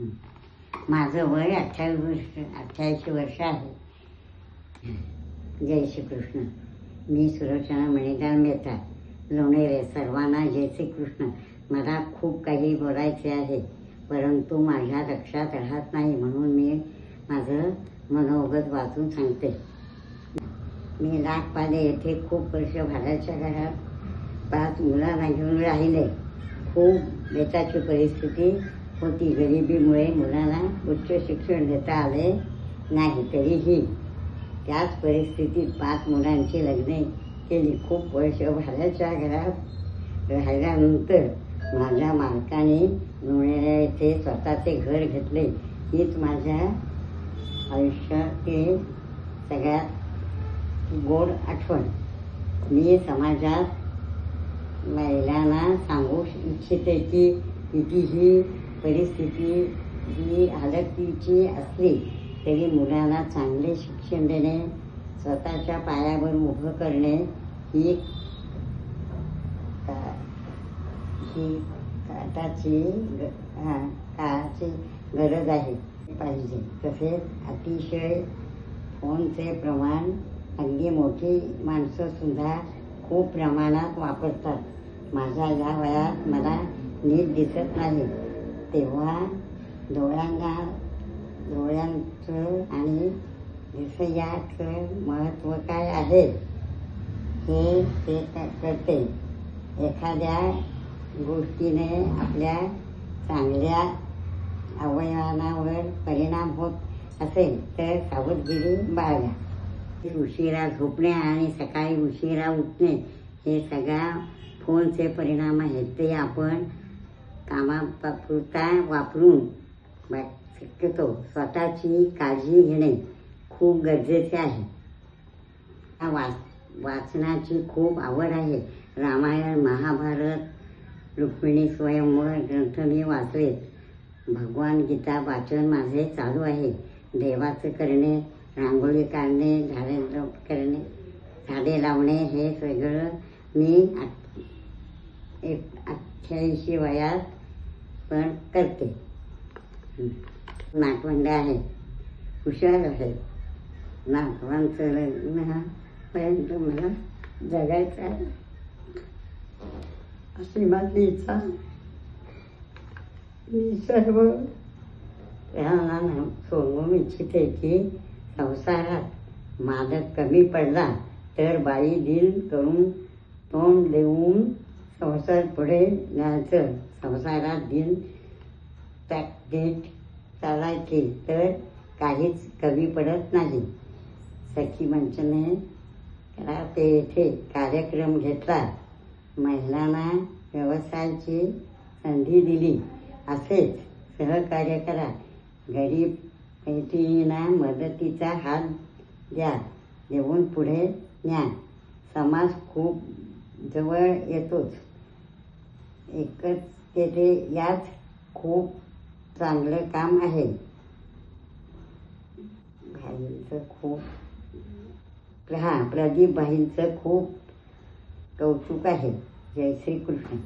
माझं वय 88 वर्ष आहे. जय श्री कृष्ण. मी सुलोचना मणिलाल मेहता, लोणेरे. सर्वांना जय श्री कृष्ण. मला खूप काही बोलायचे आहे, परंतु माझ्या लक्षात राहत नाही, म्हणून मी माझं मनोगत वाचून सांगते. मी नागपाले येथे खूप वर्ष भाड्याच्या घरात 5 मुलांना घेऊन राहिले. खूप बेताची परिस्थिती होती. गरिबीमुळे मुलांना उच्च शिक्षण देता आले नाही. तरीही त्याच परिस्थितीत 5 मुलांची लग्ने केली. खूप वर्ष भाड्याच्या घरात राहिल्यानंतर माझ्या मालकाने लोणेरे येथे स्वतःचे घर घेतले. हीच माझ्या आयुष्यातील सगळ्यात गोड आठवण. मी समाजात महिलांना सांगू इच्छिते की कितीही परिस्थिती ही हालतीची असली तरी मुलांना चांगले शिक्षण देणे, स्वतःच्या पायावर उभं करणे ही काळाची गरज आहे पाहिजे. तसेच अतिशय फोनचे प्रमाण अगदी मोठी माणसं सुद्धा खूप प्रमाणात वापरतात. माझ्या या वयात मला नीट दिसत नाही, तेव्हा डोळ्यांचं आणि दिसण्याचं महत्त्व काय आहे हे ते कळते. एखाद्या गोष्टीने आपल्या चांगल्या अवयवांवर परिणाम होत असेल तर सावधगिरी बाळगा. उशिरा झोपणे आणि सकाळी उशिरा उठणे हे सगळ्या फोनचे परिणाम आहेत. ते आपण कामापुरता वापरून शक्यतो स्वतःची काळजी घेणे खूप गरजेचे आहे. वाचनाची खूप आवड आहे. रामायण, महाभारत, रुक्मिणी स्वयंवर ग्रंथ मी वाचलेत. भगवान गीता वाचन माझे चालू आहे. देवाचं करणे, रांगोळी काढणे, झाडे लावणे हे सगळं मी 88 वयात पण करते. नातवंड आहे, हुशार आहे. नातवांचं लग्न पर्यंत मला जगायचं आहे अशी माझी इच्छा. मी सर्व सांगू इच्छिते की संसारात मालक कमी पडला तर बाई दिल करून तोंड देऊन संसार पुढे न्यायचं. संसारात दिल पॅकेट चालायचे तर काहीच कमी पडत नाही. सखी मंचने येथे कार्यक्रम घेतला. महिलांना व्यवसायाची संधी दिली. असेच सहकार्य करा. गरीब मैत्रिणींना मदतीचा हात द्या, देऊन पुढे न्या. समाज खूप जवळ येतोच. एकच तेथे याच खूप चांगलं काम आहे. भाईंचं खूप प्रदीप भाईंचं खूप कौतुक आहे. जय श्री कृष्ण.